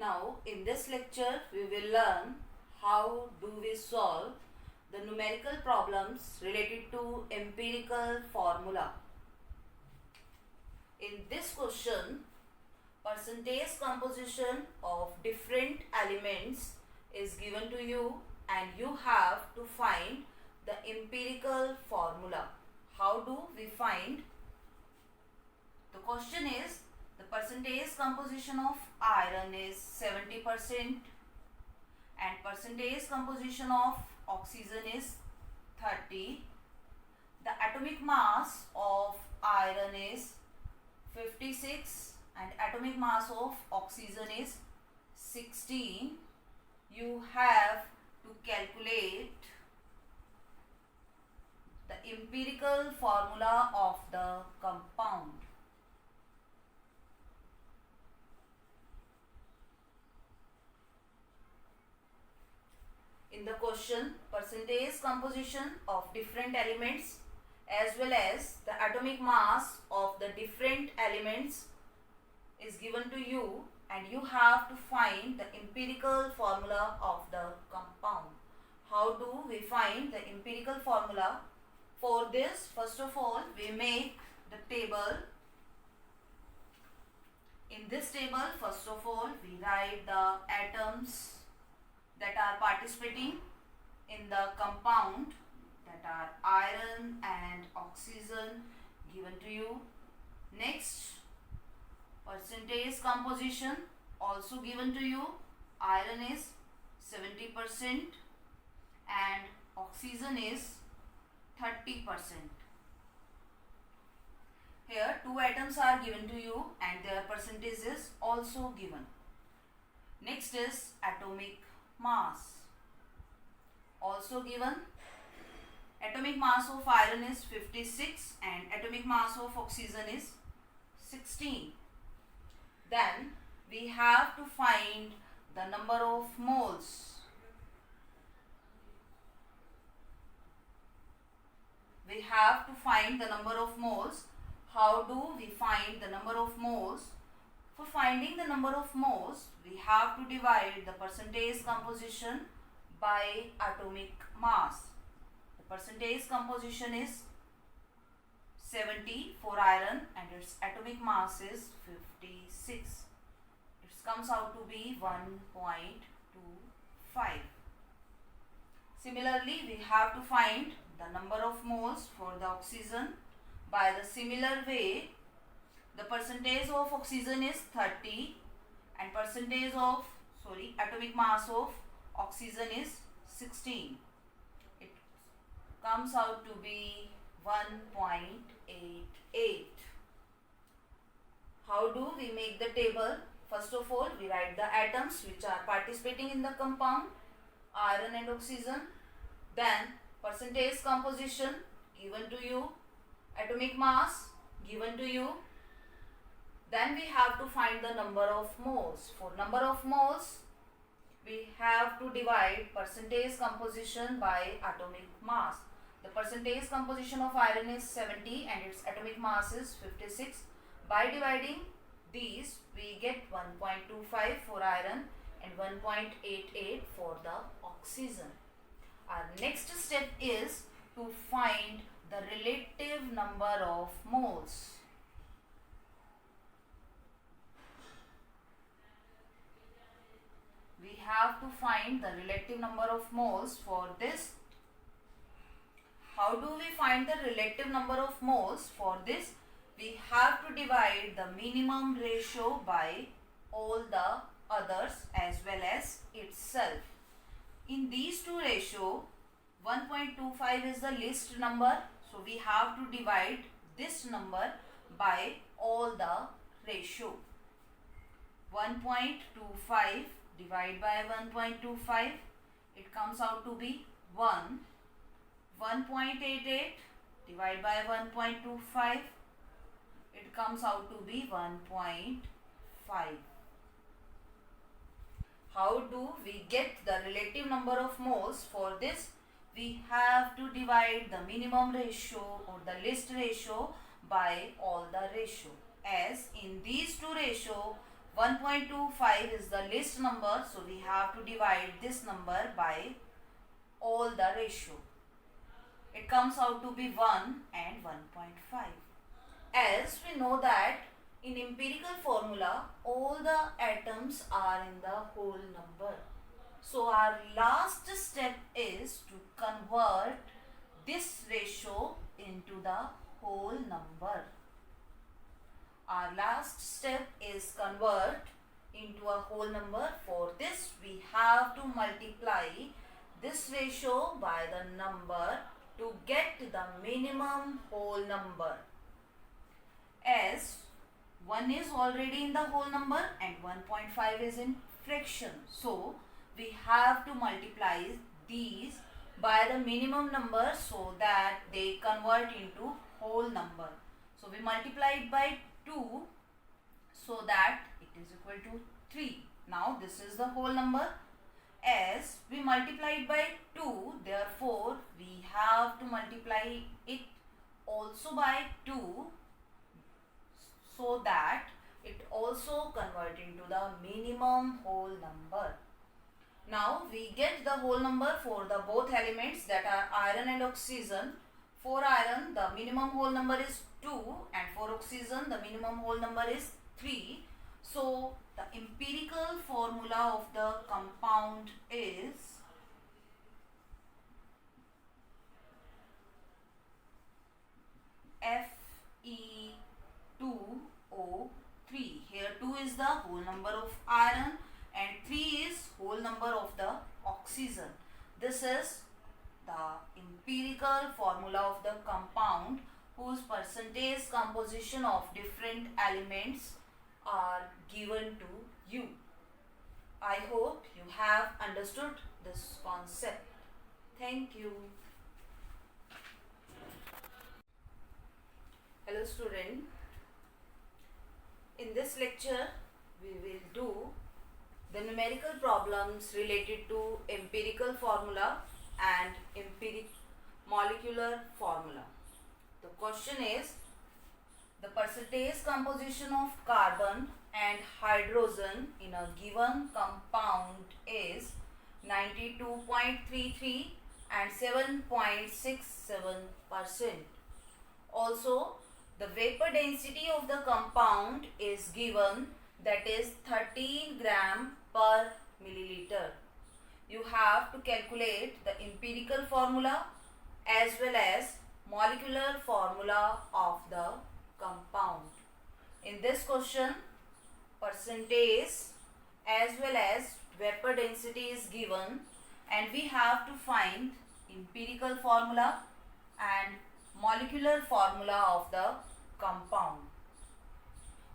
Now in this lecture we will learn how do we solve the numerical problems related to empirical formula. In this question, percentage composition of different elements is given to you and you have to find the empirical formula. How do we find? The question is, the percentage composition of iron is 70% and percentage composition of oxygen is 30. The atomic mass of iron is 56 and atomic mass of oxygen is 16. You have to calculate the empirical formula of the compound. In the question, percentage composition of different elements as well as the atomic mass of the different elements is given to you and you have to find the empirical formula of the compound. How do we find the empirical formula? For this, first of all, we make the table. In this table, first of all, we write the atoms that are participating in the compound, that are iron and oxygen given to you. Next, percentage composition also given to you. Iron is 70% and oxygen is 30%. Here two atoms are given to you and their percentage is also given. Next is atomic mass also given. Atomic mass of iron is 56 and atomic mass of oxygen is 16. Then we have to find the number of moles. We have to find the number of moles. How do we find the number of moles? For finding the number of moles, we have to divide the percentage composition by atomic mass. The percentage composition is 70 for iron and its atomic mass is 56. It comes out to be 1.25. Similarly, we have to find the number of moles for the oxygen by the similar way. The percentage of oxygen is 30 and atomic mass of oxygen is 16. It comes out to be 1.88. How do we make the table? First of all, we write the atoms which are participating in the compound, iron and oxygen. Then percentage composition given to you, atomic mass given to you. Then we have to find the number of moles. For number of moles, we have to divide percentage composition by atomic mass. The percentage composition of iron is 70 and its atomic mass is 56. By dividing these, we get 1.25 for iron and 1.88 for the oxygen. Our next step is to find the relative number of moles. We have to find the relative number of moles. For this, how do we find the relative number of moles? For this, we have to divide the minimum ratio by all the others as well as itself. In these two ratios, 1.25 is the least number, so we have to divide this number by all the ratio. 1.25 divided by 1.25, it comes out to be 1. 1.88 divided by 1.25, it comes out to be 1.5. How do we get the relative number of moles? For this, we have to divide the minimum ratio or the least ratio by all the ratio. As in these two ratio, 1.25 is the least number, so we have to divide this number by all the ratio. It comes out to be 1 and 1.5. As we know that in empirical formula, all the atoms are in the whole number. So our last step is to convert this ratio into the whole number. Our last step is convert into a whole number. For this we have to multiply this ratio by the number to get the minimum whole number. As 1 is already in the whole number and 1.5 is in fraction. So we have to multiply these by the minimum number so that they convert into whole number. So we multiply it by 2 so that it is equal to 3. Now this is the whole number. As we multiply it by 2, therefore we have to multiply it also by 2 so that it also convert into the minimum whole number. Now we get the whole number for the both elements, that are iron and oxygen. For iron the minimum whole number is 2 and for oxygen the minimum whole number is 3. So the empirical formula of the compound is Fe2O3. Here 2 is the whole number of iron and 3 is whole number of the oxygen. This is the empirical formula of the compound whose percentage composition of different elements are given to you. I hope you have understood this concept. Thank you. Hello student. In this lecture we will do the numerical problems related to empirical formula and molecular formula. The question is, the percentage composition of carbon and hydrogen in a given compound is 92.33 and 7.67%. Also, the vapor density of the compound is given, that is 13 gram per milliliter. You have to calculate the empirical formula as well as molecular formula of the compound. In this question, percentage as well as vapor density is given and we have to find empirical formula and molecular formula of the compound.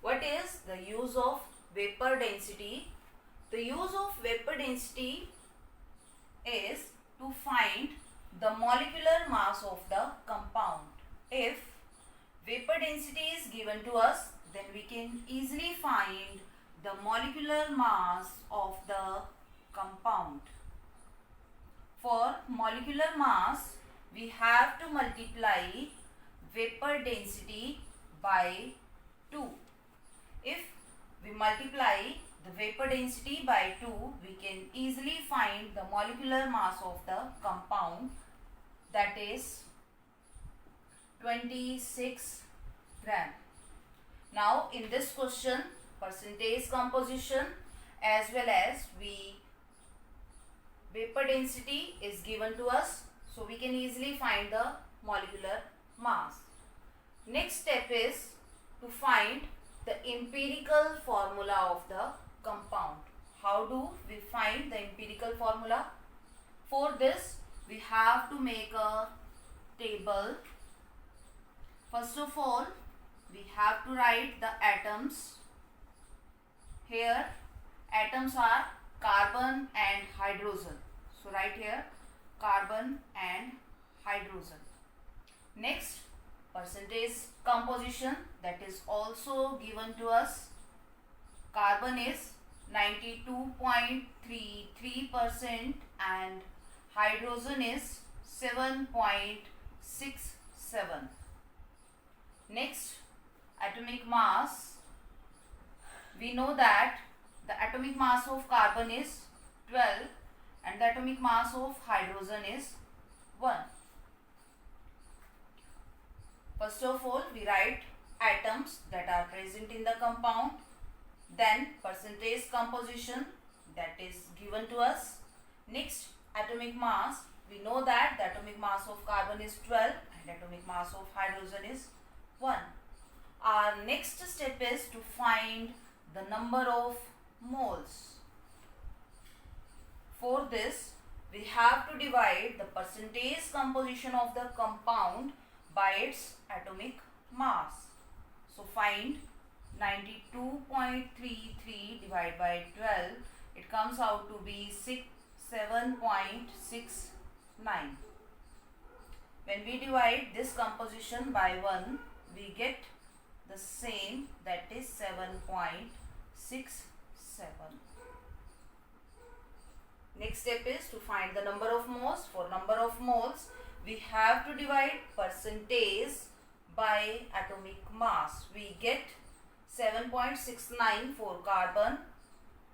What is the use of vapor density? The use of vapor density is to find the molecular mass of the compound. If vapor density is given to us, then we can easily find the molecular mass of the compound. For molecular mass, we have to multiply vapor density by 2. If we multiply the vapor density by 2, we can easily find the molecular mass of the compound, that is 26 gram. Now in this question, percentage composition as well as vapor density is given to us, so we can easily find the molecular mass. Next step is to find the empirical formula of the compound. How do we find the empirical formula? For this, we have to make a table. First of all, we have to write the atoms. Here, atoms are carbon and hydrogen. So, write here carbon and hydrogen. Next, percentage composition, that is also given to us. Carbon is 92.33% and hydrogen is 7.67. Next, atomic mass, we know that the atomic mass of carbon is 12 and the atomic mass of hydrogen is 1. First of all, we write atoms that are present in the compound, then percentage composition that is given to us. Next, atomic mass. We know that the atomic mass of carbon is 12 and atomic mass of hydrogen is 1. Our next step is to find the number of moles. For this, we have to divide the percentage composition of the compound by its atomic mass. So find 92.33 divided by 12. It comes out to be 7.69. When we divide this composition by 1, we get the same, that is 7.67. Next step is to find the number of moles. For number of moles, we have to divide percentage by atomic mass. We get 7.69 for carbon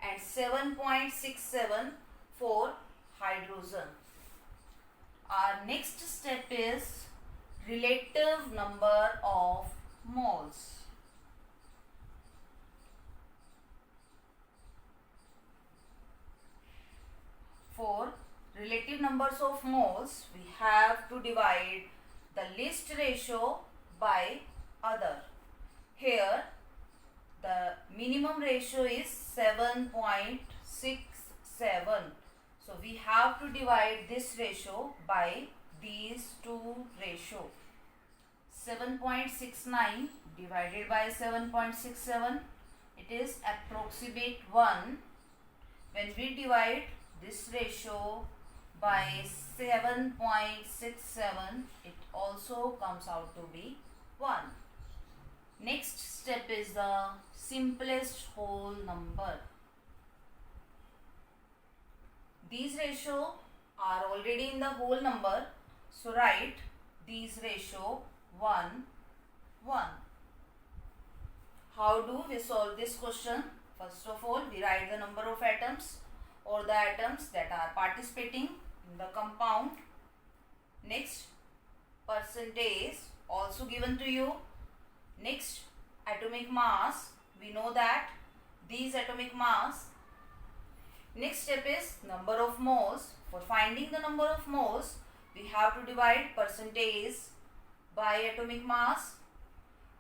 and 7.67 for hydrogen. Our next step is relative number of moles. For relative numbers of moles, we have to divide the least ratio by other. Here, the minimum ratio is 7.67. So, we have to divide this ratio by these two ratios. 7.69 divided by 7.67, it is approximate 1. When we divide this ratio by 7.67, it also comes out to be 1. Next step is the simplest whole number. These ratios are already in the whole number, so write these ratio 1, 1. How do we solve this question? First of all, we write the number of atoms or the atoms that are participating in the compound. Next, percentage also given to you. Next, atomic mass. We know that these atomic mass. Next step is number of moles. For finding the number of moles, we have to divide percentage by atomic mass.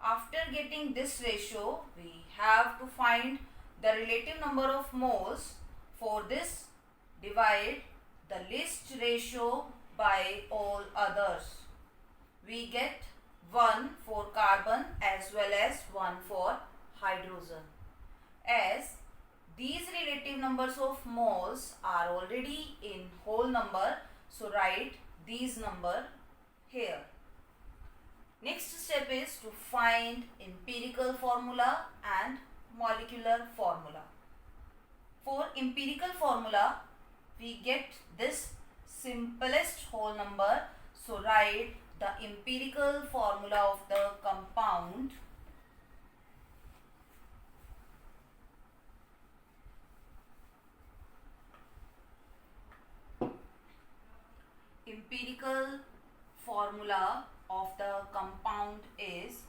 After getting this ratio, we have to find the relative number of moles. For this, divide the least ratio by all others. We get 1 for carbon as well as 1 for hydrogen. As these relative numbers of moles are already in whole number, so write these number here. Next step is to find empirical formula and molecular formula. For empirical formula, we get this simplest whole number, so write the empirical formula of the compound. Empirical formula of the compound is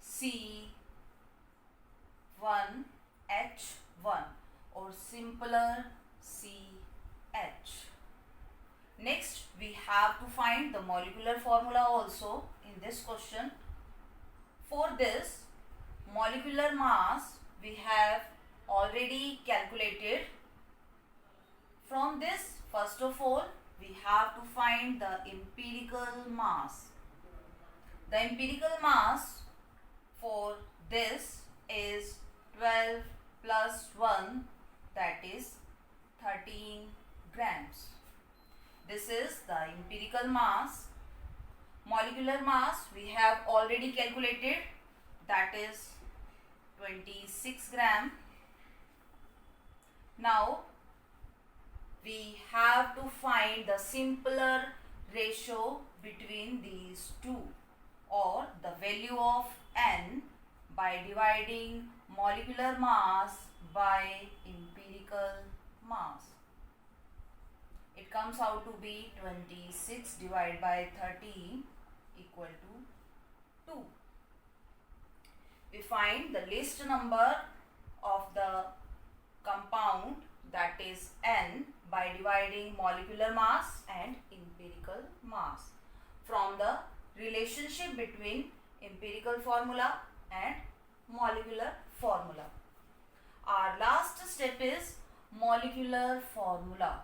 C1H1 or simpler CH. Next, we have to find the molecular formula also in this question. For this, molecular mass we have already calculated. From this, first of all, we have to find the empirical mass. The empirical mass for this is 12 plus 1, that is 13 grams. This is the empirical mass. Molecular mass we have already calculated, that is 26 gram. Now we have to find the simpler ratio between these two, or the value of N by dividing molecular mass by empirical mass. It comes out to be 26 divided by 30 equal to 2. We find the least number of the compound, that is N, by dividing molecular mass and empirical mass from the relationship between empirical formula and molecular formula. Our last step is molecular formula.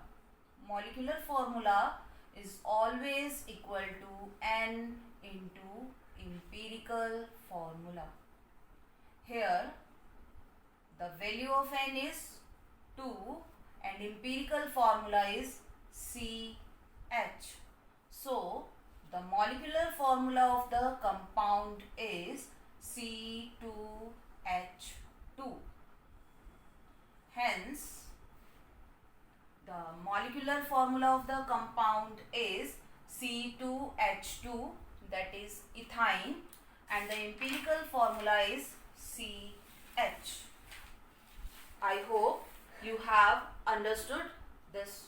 Molecular formula is always equal to N into empirical formula. Here the value of N is 2 and empirical formula is CH. So the molecular formula of the compound is C2H2. Hence, the molecular formula of the compound is C2H2, that is ethyne, and the empirical formula is CH. I hope you have understood this